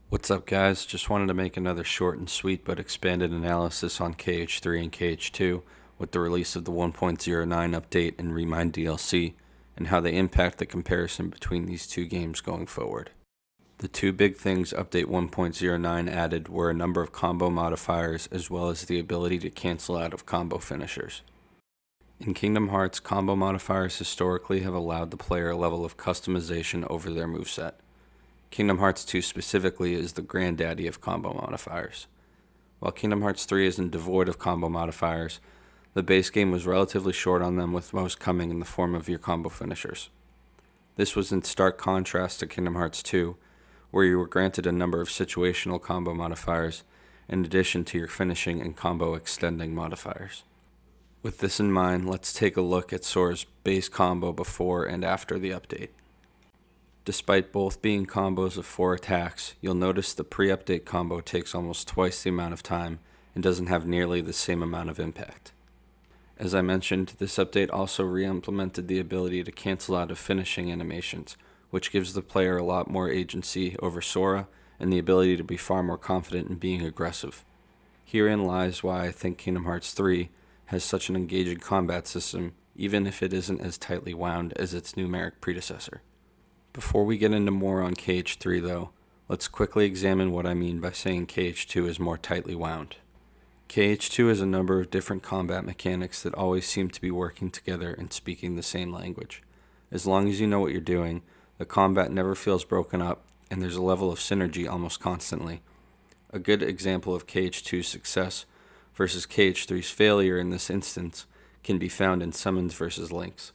What's up, guys? Just wanted to make another short and sweet but expanded analysis on KH3 and KH2 with the release of the 1.09 update and Remind DLC, and how they impact the comparison between these two games going forward. The two big things Update 1.09 added were a number of combo modifiers as well as the ability to cancel out of combo finishers. In Kingdom Hearts, combo modifiers historically have allowed the player a level of customization over their moveset. Kingdom Hearts 2 specifically is the granddaddy of combo modifiers. While Kingdom Hearts 3 isn't devoid of combo modifiers, the base game was relatively short on them, with most coming in the form of your combo finishers. This was in stark contrast to Kingdom Hearts 2, where you were granted a number of situational combo modifiers in addition to your finishing and combo extending modifiers. With this in mind, let's take a look at Sora's base combo before and after the update. Despite both being combos of 4 attacks, you'll notice the pre-update combo takes almost twice the amount of time and doesn't have nearly the same amount of impact. As I mentioned, this update also re-implemented the ability to cancel out of finishing animations, which gives the player a lot more agency over Sora and the ability to be far more confident in being aggressive. Herein lies why I think Kingdom Hearts 3 has such an engaging combat system, even if it isn't as tightly wound as its numeric predecessor. Before we get into more on KH3 though, let's quickly examine what I mean by saying KH2 is more tightly wound. KH2 has a number of different combat mechanics that always seem to be working together and speaking the same language. As long as you know what you're doing, the combat never feels broken up, and there's a level of synergy almost constantly. A good example of KH2's success versus KH3's failure in this instance can be found in summons versus links.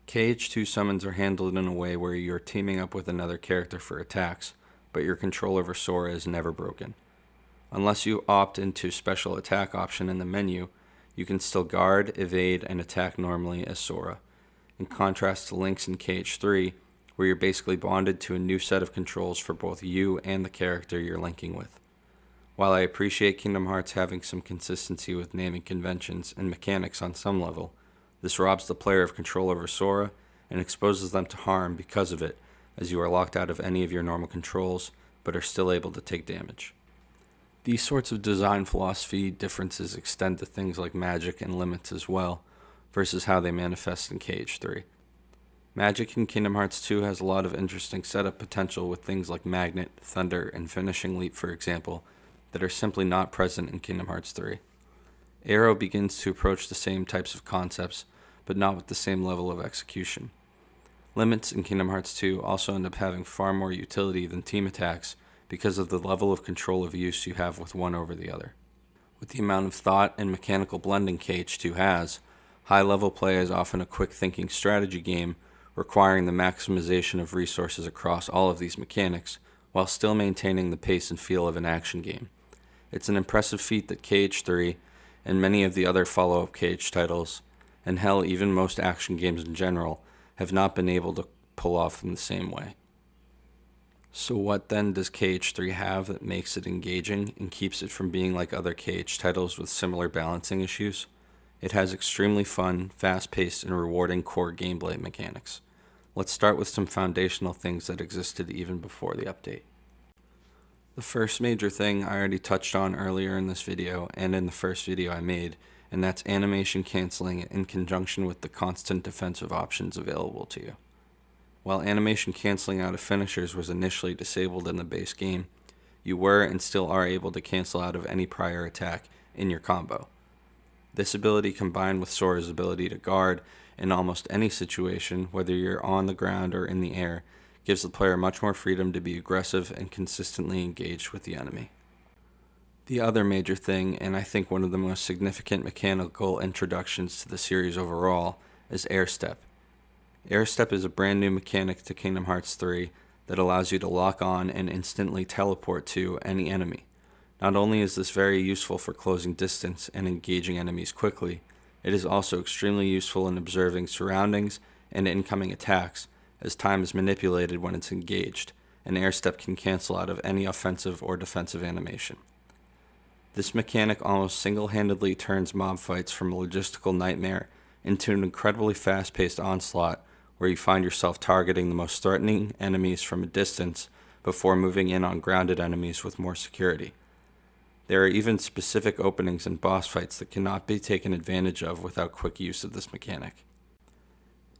KH2 summons are handled in a way where you're teaming up with another character for attacks, but your control over Sora is never broken. Unless you opt into special attack option in the menu, you can still guard, evade, and attack normally as Sora. In contrast to links in KH3, where you're basically bonded to a new set of controls for both you and the character you're linking with. While I appreciate Kingdom Hearts having some consistency with naming conventions and mechanics on some level, this robs the player of control over Sora and exposes them to harm because of it, as you are locked out of any of your normal controls, but are still able to take damage. These sorts of design philosophy differences extend to things like magic and limits as well, versus how they manifest in KH3. Magic in Kingdom Hearts 2 has a lot of interesting setup potential with things like Magnet, Thunder, and Finishing Leap, for example, that are simply not present in Kingdom Hearts 3. Arrow begins to approach the same types of concepts, but not with the same level of execution. Limits in Kingdom Hearts 2 also end up having far more utility than team attacks because of the level of control of use you have with one over the other. With the amount of thought and mechanical blending KH2 has, high-level play is often a quick-thinking strategy game requiring the maximization of resources across all of these mechanics while still maintaining the pace and feel of an action game. It's an impressive feat that KH3 and many of the other follow-up KH titles, and hell, even most action games in general, have not been able to pull off in the same way. So what then does KH3 have that makes it engaging and keeps it from being like other KH titles with similar balancing issues? It has extremely fun, fast-paced, and rewarding core gameplay mechanics. Let's start with some foundational things that existed even before the update. The first major thing I already touched on earlier in this video and in the first video I made, and that's animation canceling in conjunction with the constant defensive options available to you. While animation canceling out of finishers was initially disabled in the base game, you were and still are able to cancel out of any prior attack in your combo. This ability, combined with Sora's ability to guard in almost any situation, whether you're on the ground or in the air, gives the player much more freedom to be aggressive and consistently engaged with the enemy. The other major thing, and I think one of the most significant mechanical introductions to the series overall, is Air Step. Air Step is a brand new mechanic to Kingdom Hearts 3 that allows you to lock on and instantly teleport to any enemy. Not only is this very useful for closing distance and engaging enemies quickly, it is also extremely useful in observing surroundings and incoming attacks, as time is manipulated when it's engaged, and Air Step can cancel out of any offensive or defensive animation. This mechanic almost single-handedly turns mob fights from a logistical nightmare into an incredibly fast-paced onslaught where you find yourself targeting the most threatening enemies from a distance before moving in on grounded enemies with more security. There are even specific openings in boss fights that cannot be taken advantage of without quick use of this mechanic.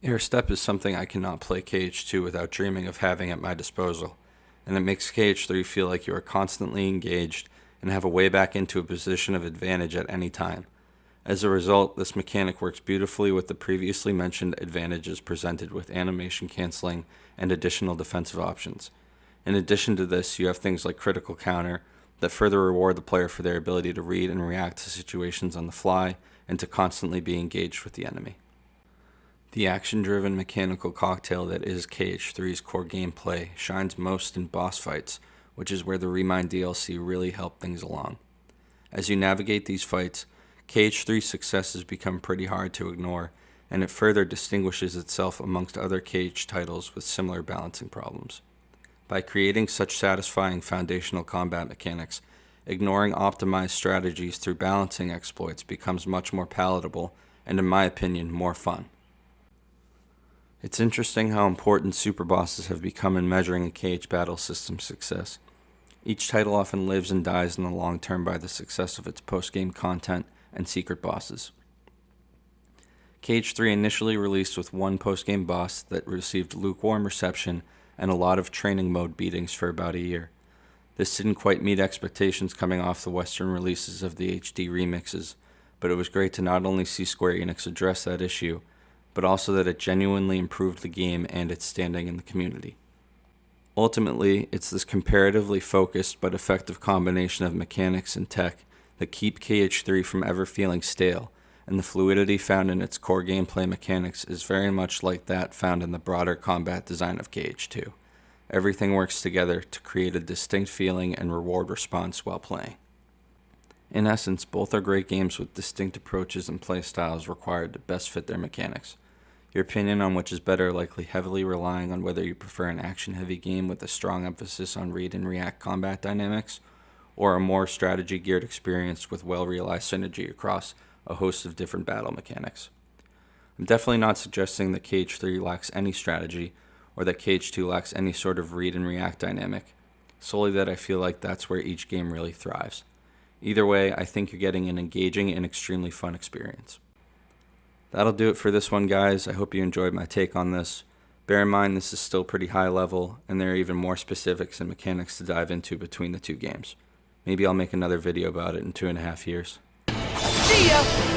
Air step is something I cannot play KH2 without dreaming of having at my disposal, and it makes KH3 feel like you are constantly engaged and have a way back into a position of advantage at any time. As a result, this mechanic works beautifully with the previously mentioned advantages presented with animation canceling and additional defensive options. In addition to this, you have things like critical counter that further reward the player for their ability to read and react to situations on the fly and to constantly be engaged with the enemy. The action-driven mechanical cocktail that is KH3's core gameplay shines most in boss fights, which is where the Remind DLC really helped things along. As you navigate these fights, KH3's successes become pretty hard to ignore, and it further distinguishes itself amongst other KH titles with similar balancing problems. By creating such satisfying foundational combat mechanics, ignoring optimized strategies through balancing exploits becomes much more palatable and, in my opinion, more fun. It's interesting how important super bosses have become in measuring a KH battle system's success. Each title often lives and dies in the long term by the success of its post-game content and secret bosses. KH3 initially released with one post-game boss that received lukewarm reception and a lot of training mode beatings for about a year. This didn't quite meet expectations coming off the Western releases of the HD remixes, but it was great to not only see Square Enix address that issue, but also that it genuinely improved the game and its standing in the community. Ultimately, it's this comparatively focused but effective combination of mechanics and tech that keep KH3 from ever feeling stale, and the fluidity found in its core gameplay mechanics is very much like that found in the broader combat design of KH2. Everything works together to create a distinct feeling and reward response while playing. In essence, both are great games with distinct approaches and playstyles required to best fit their mechanics. Your opinion on which is better likely heavily relying on whether you prefer an action-heavy game with a strong emphasis on read and react combat dynamics, or a more strategy-geared experience with well-realized synergy across a host of different battle mechanics. I'm definitely not suggesting that KH3 lacks any strategy, or that KH2 lacks any sort of read and react dynamic, solely that I feel like that's where each game really thrives. Either way, I think you're getting an engaging and extremely fun experience. That'll do it for this one, guys. I hope you enjoyed my take on this. Bear in mind this is still pretty high level, and there are even more specifics and mechanics to dive into between the two games. Maybe I'll make another video about it in 2.5 years. See ya!